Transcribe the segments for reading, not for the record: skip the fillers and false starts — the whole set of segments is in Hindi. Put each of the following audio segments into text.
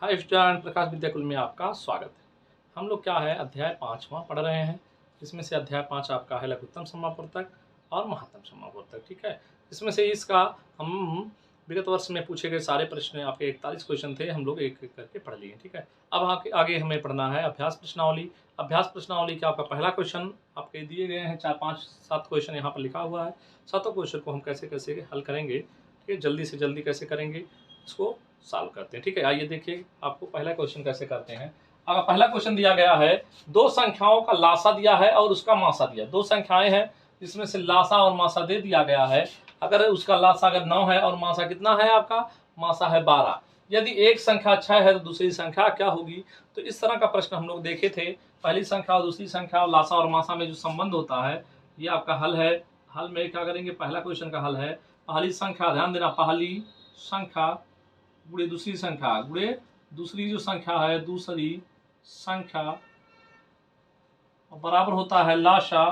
हाय स्टूडेंट, प्रकाश विद्याकुल में आपका स्वागत है। हम लोग क्या है अध्याय 5वां पढ़ रहे हैं। इसमें से अध्याय 5 आपका है लघुत्तम समापूर्तक और महत्तम समापूर्तक। ठीक है, इसमें से इसका हम विगत वर्ष में पूछे गए सारे प्रश्न आपके 41 क्वेश्चन थे, हम लोग एक एक करके पढ़ लिए। ठीक है, अब आगे हमें पढ़ना है अभ्यास प्रश्नावली। अभ्यास प्रश्नावली का आपका पहला क्वेश्चन आपके दिए गए हैं, 4 5 7 क्वेश्चन यहाँ पर लिखा हुआ है। सातों क्वेश्चन को हम कैसे कैसे हल करेंगे, ठीक है, जल्दी से जल्दी कैसे करेंगे इसको सॉल्व करते हैं। ठीक है, आइए देखिए आपको पहला क्वेश्चन कैसे करते हैं। अगर पहला क्वेश्चन दिया गया है, दो संख्याओं का लासा दिया है और उसका मासा दिया। दो संख्याएं हैं जिसमें से लासा और मासा दे दिया गया है। अगर उसका लासा अगर 9 है और मासा कितना है, आपका मासा है 12। यदि एक संख्या 6 है तो दूसरी संख्या क्या होगी। तो इस तरह का प्रश्न हम लोग देखे थे। पहली संख्या और दूसरी संख्या और लासा और मासा में जो संबंध होता है, ये आपका हल है। हल में क्या करेंगे, पहला क्वेश्चन का हल है पहली संख्या, ध्यान देना, पहली संख्या गुणे दूसरी संख्या गुणे दूसरी जो संख्या है दूसरी संख्या बराबर होता है लासा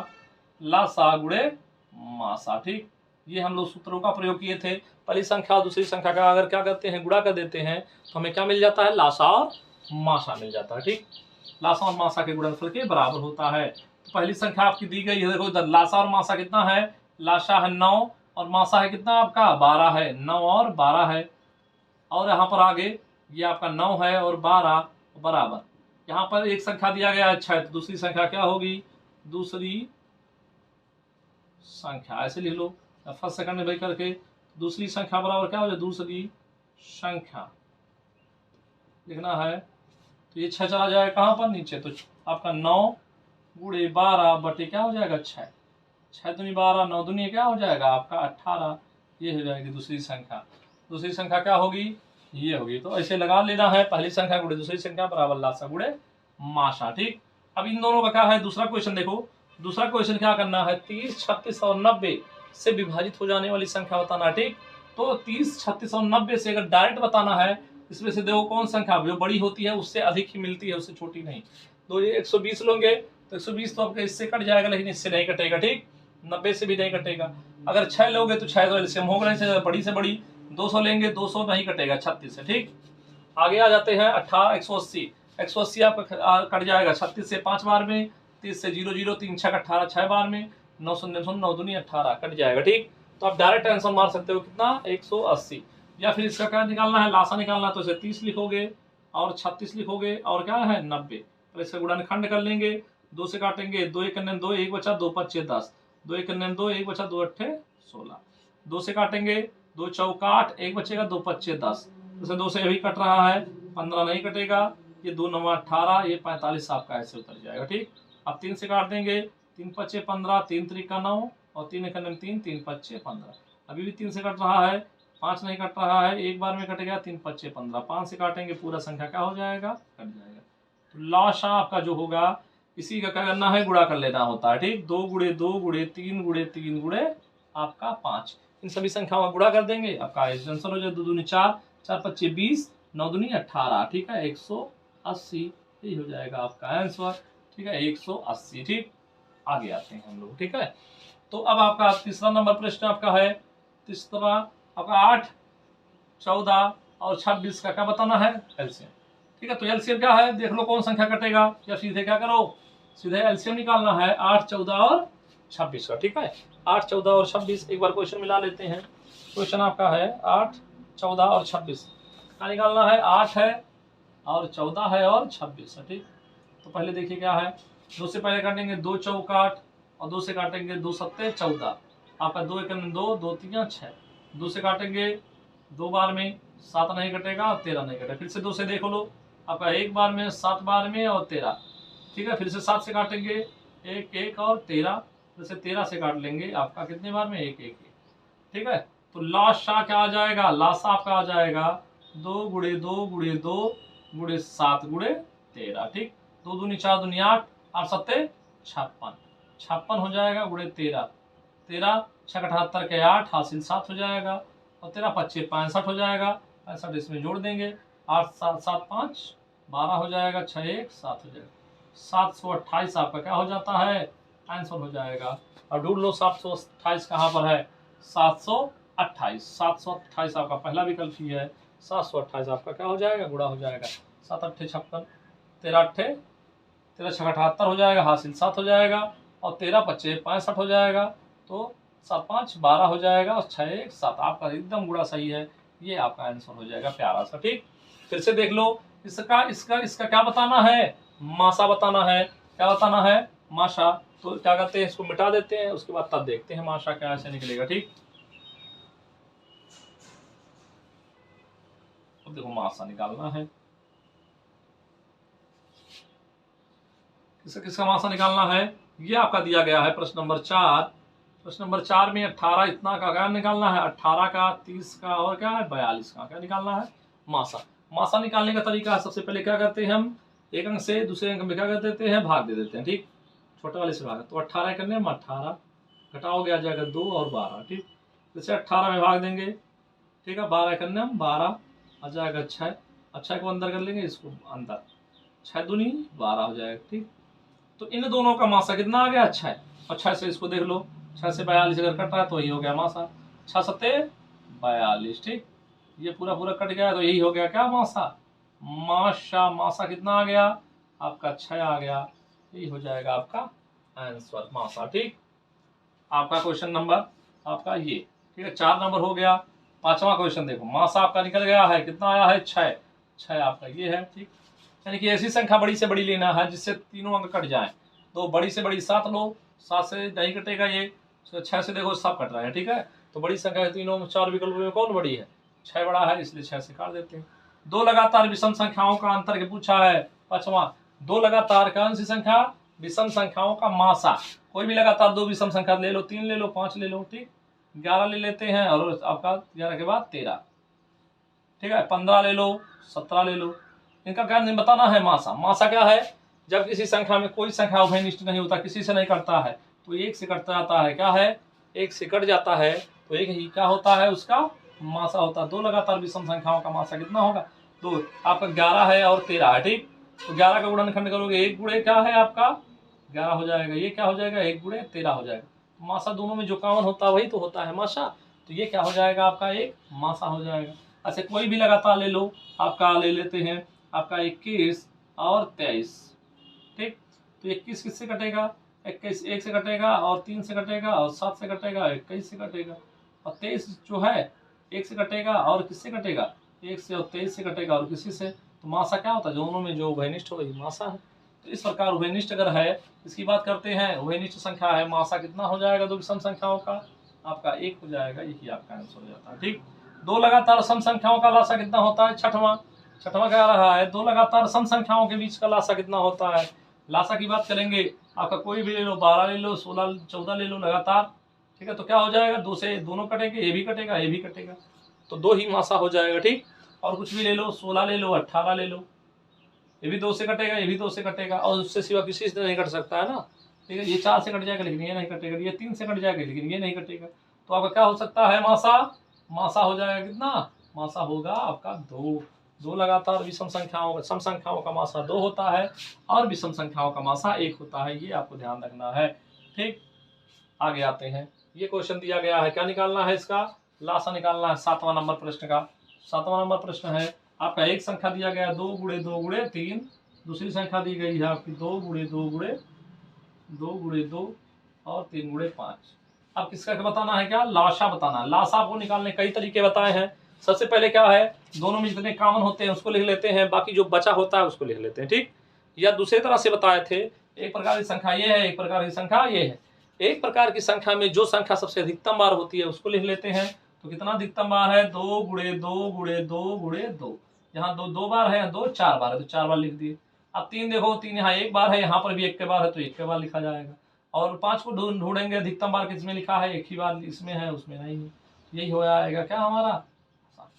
लासा गुणे मासा। ठीक, ये हम लोग सूत्रों का प्रयोग किए थे। पहली संख्या और दूसरी संख्या का अगर क्या करते हैं, गुणा कर देते हैं तो हमें क्या मिल जाता है, लासा और मासा मिल जाता है। ठीक, लासा और मासा के गुणनफल के बराबर होता है। तो पहली संख्या आपकी दी गई है, देखो इधर लासा और मासा कितना है, लासा है 9 और मासा है कितना आपका 12 है, 9 और 12 है। और यहाँ पर आगे ये आपका 9 है और 12 बराबर, यहाँ पर एक संख्या दिया गया है 6, तो दूसरी संख्या क्या होगी, दूसरी संख्या ऐसे लिख लो फर्स्ट सेकंड में भाई करके, दूसरी संख्या बराबर क्या हो जाए, दूसरी संख्या लिखना है। तो ये 6 चला जाएगा कहाँ पर, नीचे, तो आपका 9 गुणे 12 बटे क्या हो जाएगा 6, 6 दूनी 12, 9 दूनी क्या हो जाएगा आपका 18। ये हो जाएगी दूसरी संख्या। दूसरी संख्या क्या होगी, ये होगी। तो ऐसे लगा लेना है, पहली संख्या गुणे दूसरी संख्या बराबर लासा गुणे मासा। ठीक, अब इन दोनों का क्या है, दूसरा क्वेश्चन देखो। दूसरा क्वेश्चन क्या करना है, 30, 36 और 90 से विभाजित हो जाने वाली संख्या बताना। ठीक, तो 30, 36 और 90 से अगर डायरेक्ट बताना है, इसमें से देखो कौन संख्या जो बड़ी होती है उससे अधिक ही मिलती है, उससे छोटी नहीं। तो ये 120 लोगे तो 120 तो आपका इससे कट जाएगा, लेकिन इससे नहीं कटेगा। ठीक, 90 से भी नहीं कटेगा। अगर 6 लोगे तो 6 तो एलसीएम होगा, बड़ी से बड़ी 200 लेंगे, 200 नहीं कटेगा 36 से। ठीक, आगे आ जाते हैं 18, 180, 180 आपका कट जाएगा 36 से 5 बार में, 30 से 0 0, 3 6 18 6 बार में, 9 0 9 दूनी 18 कट जाएगा। ठीक, तो आप डायरेक्ट आंसर मार सकते हो कितना, 180। या फिर इसका क्या निकालना है, लासा निकालना है, तो इसे 30 लिखोगे और 36 लिखोगे और क्या है 90। तो इसका गुणनखंड कर लेंगे, 2 से काटेंगे, 2 1 2, 1 बचा 2 5 10, 2 1 2, 1 बचा 2 8 16, 2 से काटेंगे, 2 चौका 8, 1 बचेगा 2 5 10, जैसे 2 से अभी कट रहा है, 15 नहीं कटेगा, ये 2 9 18, ये 45 आपका ऐसे उतर जाएगा। ठीक, अब 3 से काट देंगे, 3 5 15, 3 3 9 और 3 1 3, 3 5 15, अभी भी 3 से कट रहा है, 5 नहीं कट रहा है, एक बार में कटेगा, 3 5 15, 5 से काटेंगे पूरा संख्या क्या हो जाएगा, कट जाएगा। तो लाशा आपका जो होगा, इसी का क्या करना है, गुणा कर लेना होता है। ठीक, 2 गुणे 2 गुणे 3 गुणे 3 गुणे आपका 5, इन सभी संख्याओं का गुणा कर देंगे, आपका आंसर हो जाए 2 दूनी 4, 4 5 20, 9 दूनी 18। ठीक है, 180 यही हो जाएगा आपका आंसर। ठीक है, 180। ठीक, आगे आते हैं हम लोग। ठीक है, तो अब आपका तीसरा नंबर प्रश्न आपका है, तीसरा आपका 8, 14 और 26 का क्या बताना है, एलसीएम। ठीक है, तो एलसीएम क्या है, देख लो कौन संख्या कटेगा, या सीधे क्या करो, सीधे एलसीएम निकालना है 8, 14 और 26 का। ठीक है, 8, 14 और 26, एक बार क्वेश्चन मिला लेते हैं। क्वेश्चन आपका है 8, 14 और 26 क्या निकालना है, 8 है और 14 है और 26 है। ठीक, तो पहले देखिए क्या है, 2 से पहले काटेंगे, 2 चौका 8 और 2 से काटेंगे 2 7 14, आपका 2 1 2, 2 3 6, 2 से काटेंगे 2 बार में, 7 नहीं कटेगा और 13 नहीं कटेगा। फिर से 2 से देखो लो, आपका 1 बार में, 7 बार में और 13। ठीक है, फिर से 7 से काटेंगे 1 1 और 13, फिर से 13 से काट लेंगे, आपका कितने बार में, 1 1 1। ठीक है, तो लाशा क्या आ जाएगा, लाशा आपका आ जाएगा 2 गुणे 2 गुणे 2 गुणे 7 गुणे 13। ठीक, 2 दूनी 4 दूनी 8, 8 7 56, 56 हो जाएगा गुणे 13, 13 6 78 के 8 हासिल 7 हो जाएगा, और 13 5 65 हो जाएगा, 65 इसमें जोड़ देंगे, 8 7 7 5 12 हो जाएगा, 6 1 7 हो जाएगा, 728 आपका क्या हो जाता है, आंसर हो जाएगा। और ढूंढ लो 728 कहाँ पर है, 728, 728 आपका पहला विकल्प ही है, 728 आपका क्या हो जाएगा, गुणा हो जाएगा। 7 अट्ठे 56, 13 अट्ठे 13 छः 78 हो जाएगा, हासिल 7 हो जाएगा, और 13 पच्चे 65 हो जाएगा, तो 7 5 12 हो जाएगा, और 6 1 7। आपका एकदम गुणा सही है, ये आपका आंसर हो जाएगा प्यारा सा। ठीक, फिर से देख लो, इसका इसका इसका क्या बताना है, मासा बताना है। क्या बताना है, माशा। तो क्या करते हैं, इसको मिटा देते हैं, उसके बाद तब देखते हैं माशा क्या ऐसे निकलेगा। ठीक, अब देखो मासा निकालना है, किसका किसका मासा निकालना है, ये आपका दिया गया है प्रश्न नंबर 4। प्रश्न नंबर 4 में 18 इतना का क्या निकालना है, 18 का 30 का और क्या है 42 का क्या निकालना है, मासा। मासा निकालने का तरीका है, सबसे पहले क्या करते हैं हम, एक अंक से दूसरे अंक में क्या कर देते हैं, भाग दे देते हैं। ठीक, छोटे वाले से भाग, तो 18 करने में 18 घटाओगे आ जाएगा 2 और 12। ठीक, जैसे 18 में भाग देंगे, ठीक है, 12 करने में 12 आ जाएगा 6, अच्छा को अंदर कर लेंगे, इसको अंदर 6 दूनी 12 हो जाएगा। ठीक, तो इन दोनों का मासा कितना आ गया, 6। और 6 से इसको देख लो, 6 से 42 अगर कट रहा है तो यही हो गया मासा, 6 सत्ते 42। ठीक, ये पूरा पूरा कट गया तो यही हो गया क्या, मासा। माशा, मासा कितना आ गया आपका, 6 आ गया, यही हो जाएगा आपका आंसर, मासा। ठीक, आपका क्वेश्चन नंबर आपका ये, ठीक है, 4 नंबर हो गया। 5वां क्वेश्चन देखो, मासा आपका निकल गया है, कितना आया है, 6। 6 आपका ये है। ठीक, यानी कि ऐसी संख्या बड़ी से बड़ी लेना है जिससे तीनों अंक कट जाएं। तो बड़ी से बड़ी 7 लो, 7 से नहीं कटेगा ये, 6 से देखो सब कट रहा है। ठीक है, तो बड़ी संख्या तीनों 4 विकल्प में कौन बड़ी है, 6 बड़ा है, इसलिए 6 से काट देते हैं। 2 लगातार विषम संख्याओं का अंतर के पूछा है। 5वां, 2 लगातार कौन सी संख्या, विषम संख्याओं का मासा। कोई भी लगातार 2 विषम संख्या ले लो, 3 ले लो, 5 ले लो। ठीक, 11 ले लेते हैं, और आपका 11 के बाद 13। ठीक है, 15 ले लो, 17 ले लो, इनका क्या बताना है, मासा। मासा क्या है, जब किसी संख्या में कोई संख्या उभयनिष्ठ नहीं होता, किसी से नहीं कटता है, तो एक से कट जाता है, क्या है, एक से कट जाता है, तो एक ही क्या होता है, उसका मासा होता है। 2 लगातार विषम संख्याओं का मासा कितना होगा, 2। आपका 11 है और 13 है। ठीक, तो 11 का गुणनखंड करोगे, 1 गुणे क्या है आपका 11 हो जाएगा, ये क्या हो जाएगा 1 गुणे 13 हो जाएगा। मासा दोनों में जो कॉमन होता है वही तो होता है मासा, तो ये क्या हो जाएगा आपका एक मासा हो जाएगा। ऐसे कोई भी लगातार ले लो, आपका ले लेते हैं आपका 21 और 23। ठीक, तो 21 किससे कटेगा, 21 1 से कटेगा, और 3 से कटेगा, और 7 से कटेगा, 21 से कटेगा, और 23 जो है 1 से कटेगा, और किससे कटेगा 1 से, और 23 से कटेगा, और किसी से। तो मासा क्या होता है, दोनों में जो उभयनिष्ठ हो वही मासा है। तो इस प्रकार उभयनिष्ठ अगर है, इसकी बात करते हैं, उभयनिष्ठ संख्या है, मासा कितना हो जाएगा 2 विषम संख्याओं का, आपका 1 हो जाएगा, यही आपका आंसर हो जाता है। ठीक, 2 लगातार सम संख्याओं का लासा कितना होता है, 6वां क्या रहा है, 2 लगातार सम संख्याओं के बीच का लासा कितना होता है। लासा की बात करेंगे, आपका कोई भी ले लो, 12 ले लो, 16 14 ले लो लगातार। ठीक है, तो क्या हो जाएगा, 2 से दोनों कटेंगे, ये भी कटेगा, ये भी कटेगा, तो 2 ही मासा हो जाएगा। ठीक, और कुछ भी ले लो, 16 ले लो, 18 ले लो, ये भी 2 से कटेगा, ये भी 2 से कटेगा, और उससे सिवा किसी से नहीं कट सकता है ना। ठीक है, ये 4 से कट जाएगा लेकिन ये नहीं कटेगा, ये 3 से कट जाएगा लेकिन ये नहीं कटेगा, तो आपका क्या हो सकता है, मासा। मासा हो जाएगा कितना, मासा होगा आपका 2। 2 लगातार विषम संख्याओं, सम संख्याओं का मासा 2 होता है, और विषम संख्याओं का मासा 1 होता है, ये आपको ध्यान रखना है। ठीक, आगे आते हैं, ये क्वेश्चन दिया गया है, क्या निकालना है, इसका लासा निकालना है। 7वां नंबर प्रश्न का 7वां नंबर प्रश्न है आपका, एक संख्या दिया गया 2 गुणे 2 गुणे 3, दूसरी संख्या दी गई है आपकी 2 गुणे 2 गुणे 2 और 3 गुणे 5। अब किसका बताना है, क्या लाशा बताना है। लाशा को निकालने कई तरीके बताए हैं। सबसे पहले क्या है, दोनों में जितने कॉमन होते हैं उसको लिख लेते हैं, बाकी जो बचा होता है उसको लिख लेते हैं। ठीक, या दूसरे तरह से बताए थे, एक प्रकार की संख्या ये है, एक प्रकार की संख्या ये है। एक प्रकार की संख्या में जो संख्या सबसे अधिकतम बार होती है उसको लिख लेते हैं। तो कितना अधिकतम बार है, 2 गुणे 2 गुणे 2 गुणे 2। यहाँ 2 बार है, 2 4 बार है, तो 4 बार लिख दिए। अब 3 देखो, 3 यहाँ 1 बार है, यहाँ पर भी 1 के बार है, तो 1 के बार लिखा जाएगा। और 5 को ढूंढेंगे, अधिकतम बार किसमें लिखा है, 1 ही बार इसमें है, उसमें नहीं है, यही हो जाएगा क्या हमारा।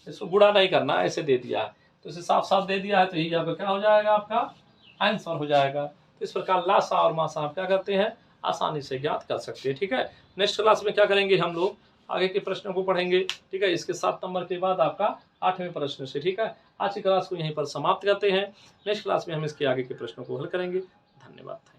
इसको गुणा नहीं करना, ऐसे दे दिया है, तो इसे साफ साफ दे दिया है, तो यही आपका क्या हो जाएगा, आपका आंसर हो जाएगा। तो इस प्रकार लासा और मासा आप क्या करते हैं, आसानी से ज्ञात कर सकते हैं। ठीक है, नेक्स्ट क्लास में क्या करेंगे, हम लोग आगे के प्रश्नों को पढ़ेंगे। ठीक है, इसके 7 नंबर के बाद आपका 8वें प्रश्न से। ठीक है, आज की क्लास को यहीं पर समाप्त करते हैं। नेक्स्ट क्लास में हम इसके आगे के प्रश्नों को हल करेंगे। धन्यवाद।